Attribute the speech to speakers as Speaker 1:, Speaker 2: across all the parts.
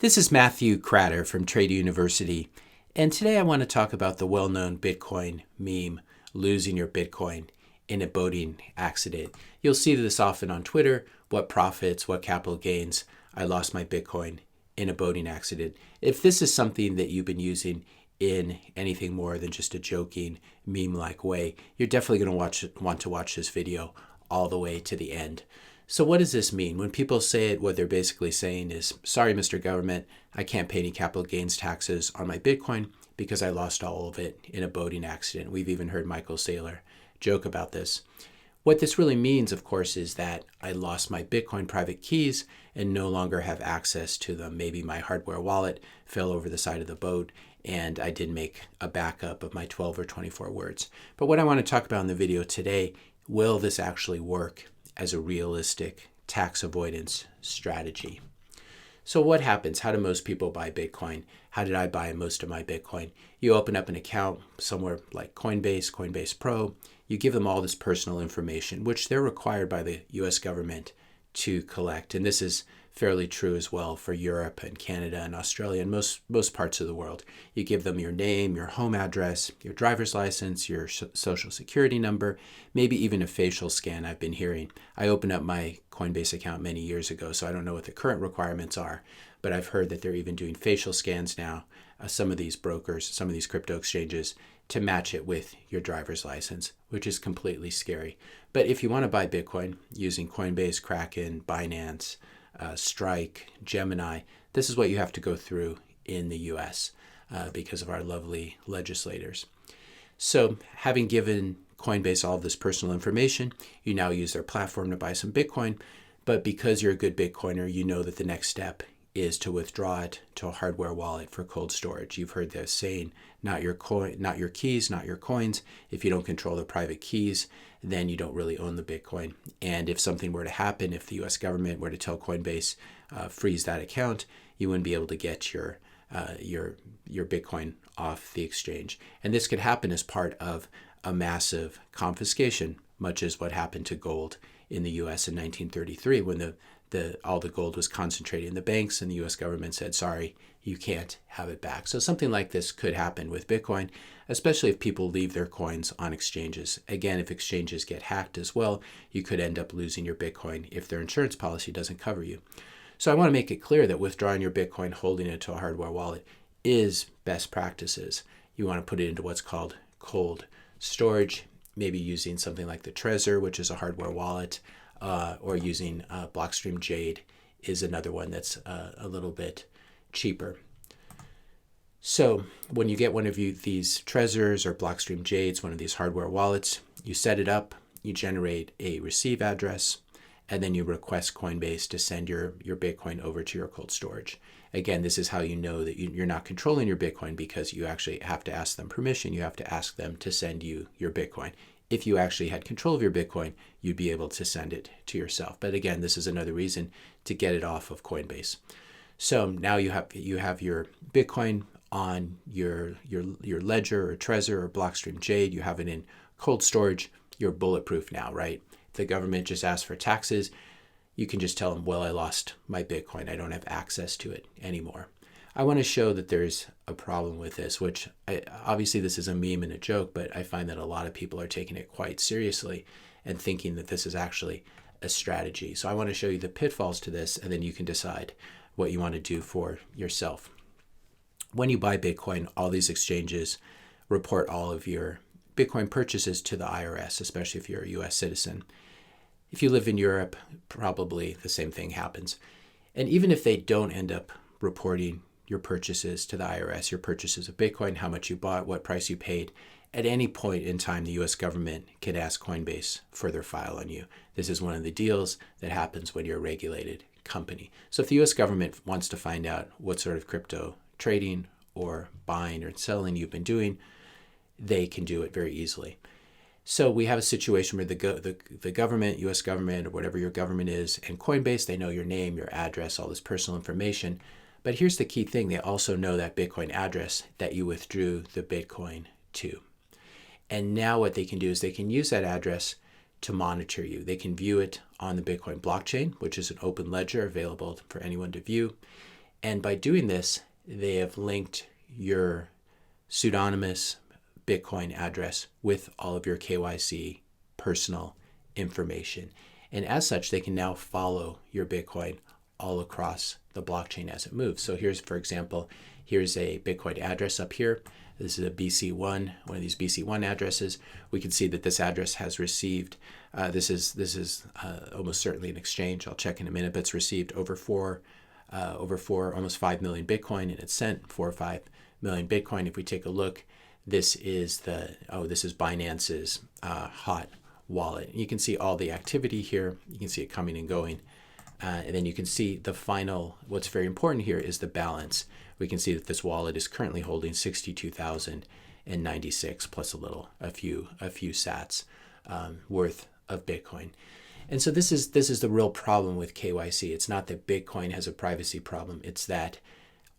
Speaker 1: This is Matthew Cratter from Trade University, and today I want to talk about the well-known Bitcoin meme, losing your Bitcoin in a boating accident. You'll see this often on Twitter. What profits, what capital gains? I lost my Bitcoin in a boating accident. If this is something that you've been using in anything more than just a joking, meme-like way, you're definitely going to want to watch this video all the way to the end. So what does this mean? When people say it, what they're basically saying is, sorry, Mr. Government, I can't pay any capital gains taxes on my Bitcoin because I lost all of it in a boating accident. We've even heard Michael Saylor joke about this. What this really means, of course, is that I lost my Bitcoin private keys and no longer have access to them. Maybe my hardware wallet fell over the side of the boat and I didn't make a backup of my 12 or 24 words. But what I want to talk about in the video today, will this actually work as a realistic tax avoidance strategy? So what happens? How do most people buy Bitcoin? How did I buy most of my Bitcoin? You open up an account somewhere like Coinbase Pro. You give them all this personal information, which they're required by the US government to collect. And this is fairly true as well for Europe and Canada and Australia and most parts of the world. You give them your name, your home address, your driver's license, your social security number, maybe even a facial scan. I've been hearing. I opened up my Coinbase account many years ago, so I don't know what the current requirements are, but I've heard that they're even doing facial scans now, some of these brokers, some of these crypto exchanges, to match it with your driver's license, which is completely scary. But if you want to buy Bitcoin using Coinbase, Kraken, Binance, Strike, Gemini, this is what you have to go through in the US because of our lovely legislators. So having given Coinbase all of this personal information, you now use their platform to buy some Bitcoin. But because you're a good Bitcoiner, you know that the next step is to withdraw it to a hardware wallet for cold storage. You've heard this saying, not your keys, not your coins. If you don't control the private keys, then you don't really own the Bitcoin. And if something were to happen, if the US government were to tell Coinbase, freeze that account, you wouldn't be able to get your Bitcoin off the exchange. And this could happen as part of a massive confiscation, much as what happened to gold in the US in 1933 when all the gold was concentrated in the banks and the US government said, sorry, you can't have it back. So something like this could happen with Bitcoin, especially if people leave their coins on exchanges. Again, if exchanges get hacked as well, you could end up losing your Bitcoin if their insurance policy doesn't cover you. So I want to make it clear that withdrawing your Bitcoin, holding it to a hardware wallet is best practices. You want to put it into what's called cold storage, maybe using something like the Trezor, which is a hardware wallet, or using Blockstream Jade is another one that's a little bit cheaper. So when you get one of these Trezors or Blockstream Jades, one of these hardware wallets, you set it up, you generate a receive address, and then you request Coinbase to send your Bitcoin over to your cold storage. Again, this is how you know that you're not controlling your Bitcoin, because you actually have to ask them permission. You have to ask them to send you your Bitcoin. If you actually had control of your Bitcoin, you'd be able to send it to yourself. But again, this is another reason to get it off of Coinbase. So now you have your Bitcoin on your Ledger or Trezor or Blockstream Jade. You have it in cold storage. You're bulletproof now, right? If the government just asks for taxes, you can just tell them, well, I lost my Bitcoin. I don't have access to it anymore. I want to show that there's a problem with this, which obviously this is a meme and a joke, but I find that a lot of people are taking it quite seriously and thinking that this is actually a strategy. So I want to show you the pitfalls to this, and then you can decide what you want to do for yourself. When you buy Bitcoin, all these exchanges report all of your Bitcoin purchases to the IRS, especially if you're a US citizen. If you live in Europe, probably the same thing happens. And even if they don't end up reporting your purchases to the IRS, your purchases of Bitcoin, how much you bought, what price you paid, at any point in time, the US government can ask Coinbase for their file on you. This is one of the deals that happens when you're a regulated company. So if the US government wants to find out what sort of crypto trading or buying or selling you've been doing, they can do it very easily. So we have a situation where the government, US government, or whatever your government is, and Coinbase, they know your name, your address, all this personal information. But here's the key thing. They also know that Bitcoin address that you withdrew the Bitcoin to. And now what they can do is they can use that address to monitor you. They can view it on the Bitcoin blockchain, which is an open ledger available for anyone to view. And by doing this, they have linked your pseudonymous Bitcoin address with all of your KYC personal information. And as such, they can now follow your Bitcoin all across the blockchain as it moves. So here's, for example, here's a Bitcoin address up here. This is a BC1, one of these BC1 addresses. We can see that this address has received, this is almost certainly an exchange. I'll check in a minute, but it's received over four, almost 5 million Bitcoin, and it's sent 4 or 5 million Bitcoin. If we take a look, this is this is Binance's hot wallet. You can see all the activity here. You can see it coming and going. And then you can see the final, what's very important here is the balance. We can see that this wallet is currently holding 62,096 plus a few sats worth of Bitcoin. And so this is the real problem with KYC. It's not that Bitcoin has a privacy problem. It's that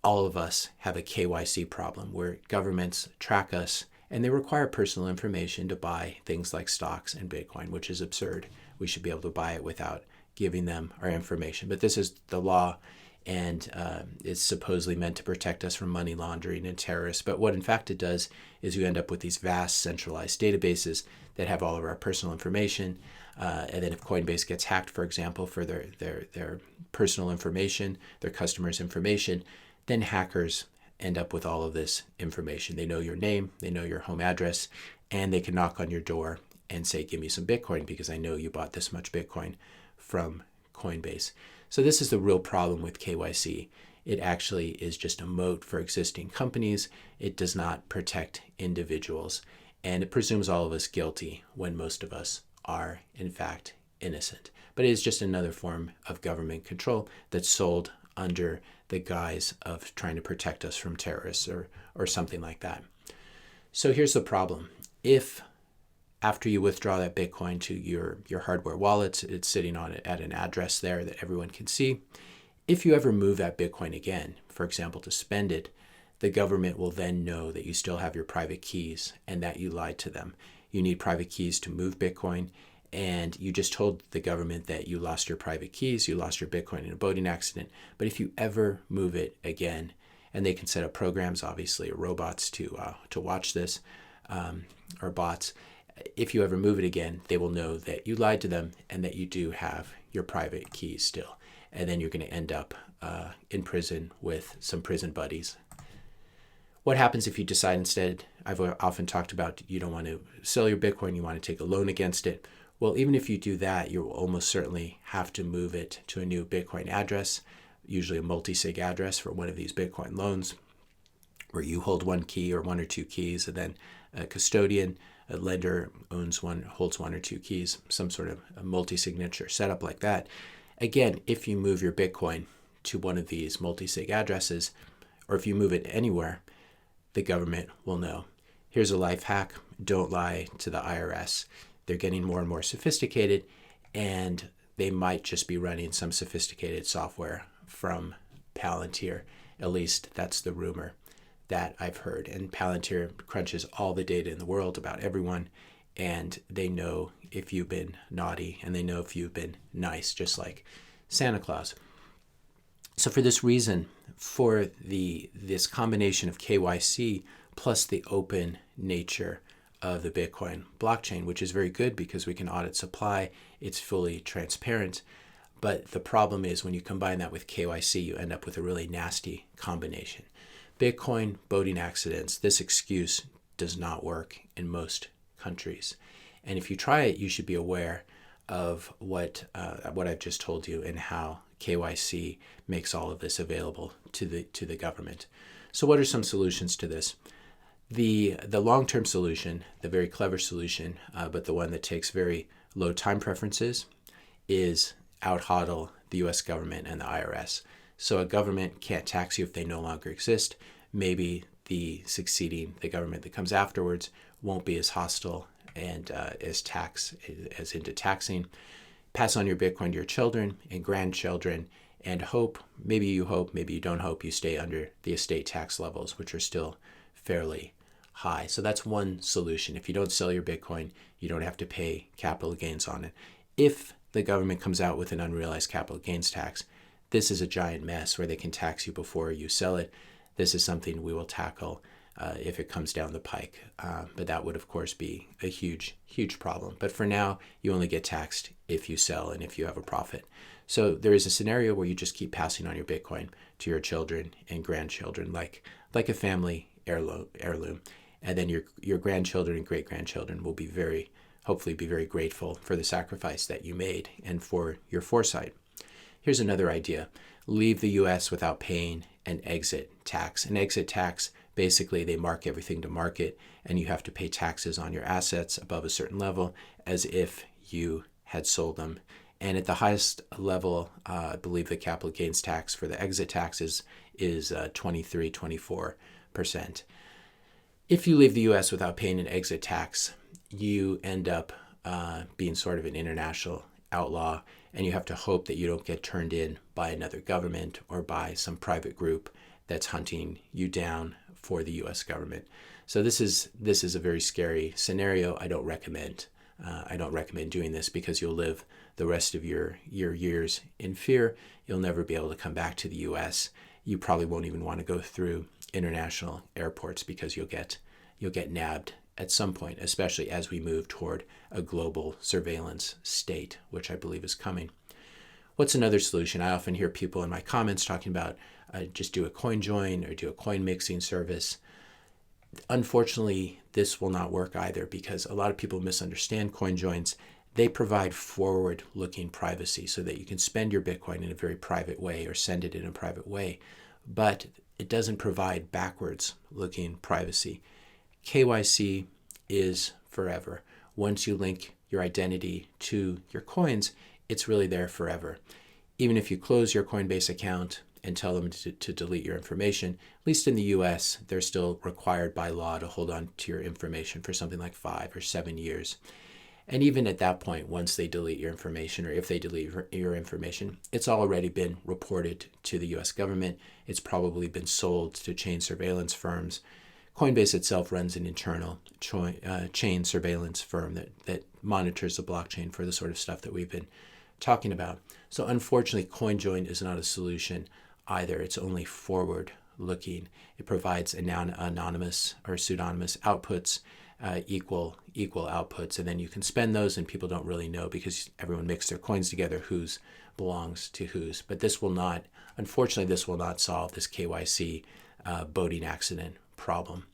Speaker 1: all of us have a KYC problem where governments track us and they require personal information to buy things like stocks and Bitcoin, which is absurd. We should be able to buy it without giving them our information. But this is the law, and it's supposedly meant to protect us from money laundering and terrorists. But what in fact it does is you end up with these vast centralized databases that have all of our personal information. And then if Coinbase gets hacked, for example, for their personal information, their customers' information, then hackers end up with all of this information. They know your name, they know your home address, and they can knock on your door and say, give me some Bitcoin because I know you bought this much Bitcoin from Coinbase. So this is the real problem with KYC. It actually is just a moat for existing companies. It does not protect individuals, and it presumes all of us guilty when most of us are in fact innocent. But it is just another form of government control that's sold under the guise of trying to protect us from terrorists or something like that. So here's the problem. If after you withdraw that Bitcoin to your hardware wallet, it's sitting on it at an address there that everyone can see. If you ever move that Bitcoin again, for example, to spend it, the government will then know that you still have your private keys and that you lied to them. You need private keys to move Bitcoin, and you just told the government that you lost your private keys, you lost your Bitcoin in a boating accident. But if you ever move it again, and they can set up programs, obviously, or robots to watch this, or bots, if you ever move it again, they will know that you lied to them and that you do have your private keys still. And then you're going to end up in prison with some prison buddies. What happens if you decide instead, I've often talked about, you don't want to sell your Bitcoin, you want to take a loan against it. Well, even if you do that, you will almost certainly have to move it to a new Bitcoin address, usually a multi-sig address for one of these Bitcoin loans, where you hold one key or one or two keys, and then a custodian, a lender holds one or two keys, some sort of a multi-signature setup like that. Again, if you move your Bitcoin to one of these multi-sig addresses, or if you move it anywhere, the government will know. Here's a life hack. Don't lie to the IRS. They're getting more and more sophisticated, and they might just be running some sophisticated software from Palantir. At least that's the rumor that I've heard. And Palantir crunches all the data in the world about everyone, and they know if you've been naughty, and they know if you've been nice, just like Santa Claus. So for this reason, for this combination of KYC plus the open nature of the Bitcoin blockchain, which is very good because we can audit supply, it's fully transparent. But the problem is when you combine that with KYC, you end up with a really nasty combination. Bitcoin boating accidents, this excuse does not work in most countries. And if you try it, you should be aware of what I've just told you and how KYC makes all of this available to the government. So what are some solutions to this? The long-term solution, the very clever solution, but the one that takes very low time preferences, is out-hodl the U.S. government and the IRS. So a government can't tax you if they no longer exist. Maybe the government that comes afterwards won't be as hostile and as into taxing. Pass on your Bitcoin to your children and grandchildren, and maybe you don't hope, you stay under the estate tax levels, which are still fairly high. So that's one solution. If you don't sell your Bitcoin, you don't have to pay capital gains on it. If the government comes out with an unrealized capital gains tax, this is a giant mess where they can tax you before you sell it. This is something we will tackle if it comes down the pike. But that would, of course, be a huge, huge problem. But for now, you only get taxed if you sell and if you have a profit. So there is a scenario where you just keep passing on your Bitcoin to your children and grandchildren, like a family heirloom. And then your grandchildren and great-grandchildren will hopefully be very grateful for the sacrifice that you made and for your foresight. Here's another idea. Leave the U.S. without paying an exit tax. An exit tax, basically they mark everything to market and you have to pay taxes on your assets above a certain level as if you had sold them. And at the highest level, I believe the capital gains tax for the exit taxes is 23-24%. If you leave the U.S. without paying an exit tax, you end up being sort of an international outlaw, and you have to hope that you don't get turned in by another government or by some private group that's hunting you down for the U.S. government. So this is a very scary scenario. I don't recommend doing this because you'll live the rest of your years in fear. You'll never be able to come back to the U.S. You probably won't even want to go through international airports because you'll get nabbed at some point, especially as we move toward a global surveillance state, which I believe is coming. What's another solution? I often hear people in my comments talking about just do a Coinjoin or do a coin mixing service. Unfortunately, this will not work either because a lot of people misunderstand Coinjoins. They provide forward-looking privacy so that you can spend your Bitcoin in a very private way or send it in a private way, but it doesn't provide backwards-looking privacy. KYC is forever. Once you link your identity to your coins, it's really there forever. Even if you close your Coinbase account and tell them to delete your information, at least in the US, they're still required by law to hold on to your information for something like 5 or 7 years. And even at that point, once they delete your information, or if they delete your information, it's already been reported to the US government. It's probably been sold to chain surveillance firms. Coinbase itself runs an internal chain surveillance firm that monitors the blockchain for the sort of stuff that we've been talking about. So unfortunately, Coinjoin is not a solution either. It's only forward-looking. It provides anonymous or pseudonymous outputs, equal outputs, and then you can spend those and people don't really know because everyone mixed their coins together whose belongs to whose. But unfortunately, this will not solve this KYC boating accident problem.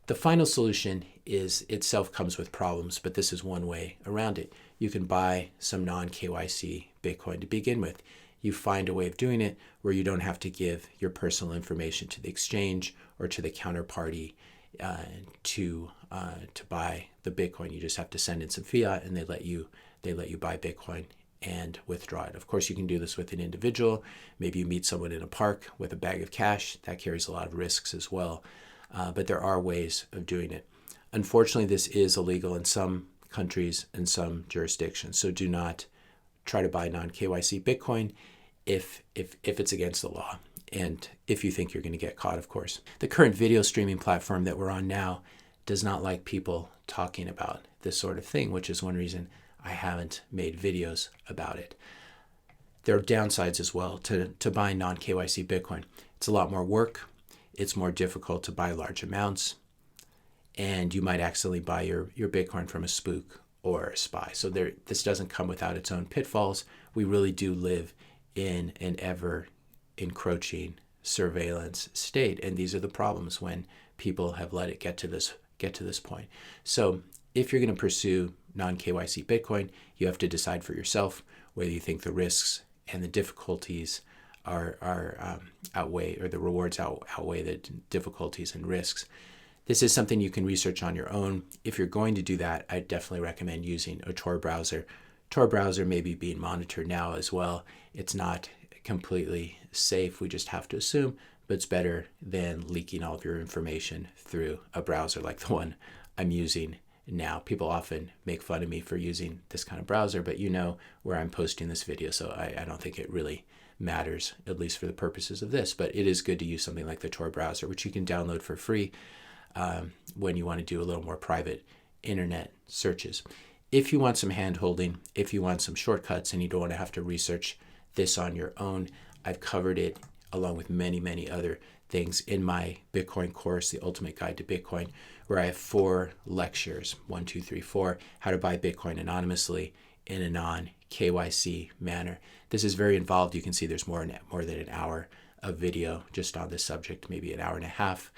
Speaker 1: The final solution itself comes with problems, but this is one way around it. You can buy some non-KYC Bitcoin to begin with. You find a way of doing it where you don't have to give your personal information to the exchange or to the counterparty to buy the Bitcoin. You just have to send in some fiat, and they let you buy Bitcoin and withdraw it. Of course, you can do this with an individual. Maybe you meet someone in a park with a bag of cash. That carries a lot of risks as well. But there are ways of doing it. Unfortunately, this is illegal in some countries and some jurisdictions. So do not try to buy non-KYC Bitcoin if it's against the law, and if you think you're going to get caught, of course. The current video streaming platform that we're on now does not like people talking about this sort of thing, which is one reason I haven't made videos about it. There are downsides as well to buying non-KYC Bitcoin. It's a lot more work. It's more difficult to buy large amounts, and you might accidentally buy your Bitcoin from a spook or a spy. So this doesn't come without its own pitfalls. We really do live in an ever encroaching surveillance state, and these are the problems when people have let it get to this point. So if you're going to pursue non-KYC Bitcoin, you have to decide for yourself whether you think the risks and the difficulties outweigh, or the rewards outweigh the difficulties and risks. This is something you can research on your own. If you're going to do that, I definitely recommend using a Tor browser. Tor browser may be being monitored now as well. It's not completely safe, we just have to assume, but it's better than leaking all of your information through a browser like the one I'm using now. People often make fun of me for using this kind of browser, but you know where I'm posting this video, so I don't think it really matters, at least for the purposes of this. But it is good to use something like the Tor browser, which you can download for free when you want to do a little more private internet searches. If you want some hand holding, if you want some shortcuts and you don't want to have to research this on your own, I've covered it along with many, many other things in my Bitcoin course, The Ultimate Guide to Bitcoin, where I have 4 lectures, 1, 2, 3, 4, how to buy Bitcoin anonymously in a non-KYC manner. This is very involved. You can see there's more than an hour of video just on this subject, maybe an hour and a half.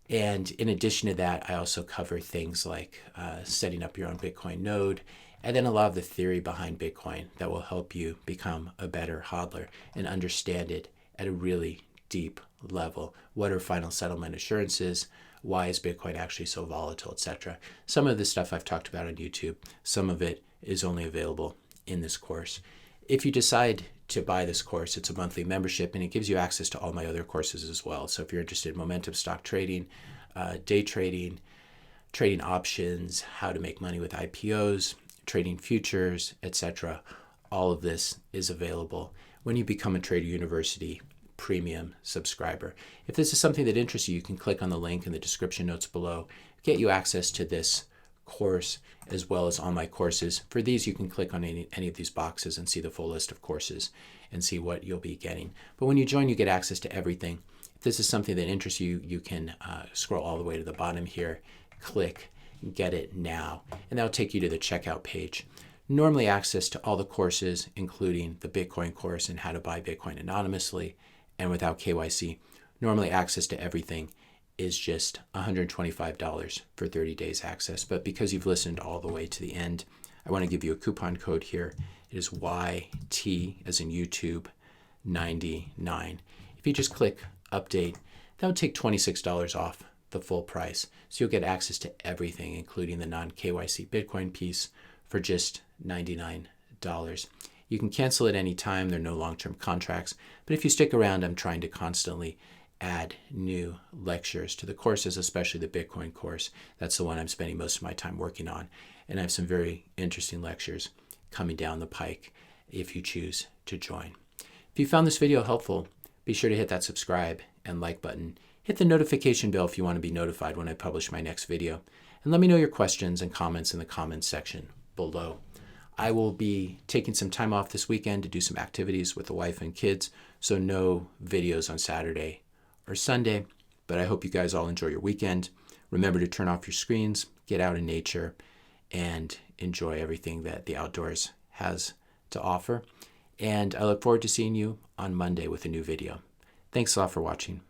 Speaker 1: And in addition to that, I also cover things like setting up your own Bitcoin node, and then a lot of the theory behind Bitcoin that will help you become a better hodler and understand it at a really deep level. What are final settlement assurances? Why is Bitcoin actually so volatile, etc.? Some of the stuff I've talked about on YouTube, some of it is only available in this course. If you decide to buy this course, it's a monthly membership, and it gives you access to all my other courses as well. So if you're interested in momentum stock trading, day trading, trading options, how to make money with IPOs, trading futures, etc., all of this is available when you become a Trader University premium subscriber. If this is something that interests you, you can click on the link in the description notes below, get you access to this course as well as all my courses. For these, you can click on any of these boxes and see the full list of courses and see what you'll be getting. But when you join, you get access to everything. If this is something that interests you, you can scroll all the way to the bottom here, click Get It Now, and that'll take you to the checkout page. Normally access to all the courses, including the Bitcoin course and how to buy Bitcoin anonymously and without KYC. Normally access to everything is just $125 for 30 days access. But because you've listened all the way to the end, I want to give you a coupon code here. It is YT, as in YouTube, 99. If you just click update, that would take $26 off the full price. So you'll get access to everything, including the non-KYC Bitcoin piece, for just $99. You can cancel at any time. There are no long-term contracts. But if you stick around, I'm trying to constantly add new lectures to the courses, especially the Bitcoin course. That's the one I'm spending most of my time working on. And I have some very interesting lectures coming down the pike if you choose to join. If you found this video helpful, be sure to hit that subscribe and like button. Hit the notification bell if you want to be notified when I publish my next video. And let me know your questions and comments in the comments section below. I will be taking some time off this weekend to do some activities with the wife and kids, so no videos on Saturday or Sunday, but I hope you guys all enjoy your weekend. Remember to turn off your screens, get out in nature, and enjoy everything that the outdoors has to offer. And I look forward to seeing you on Monday with a new video. Thanks a lot for watching.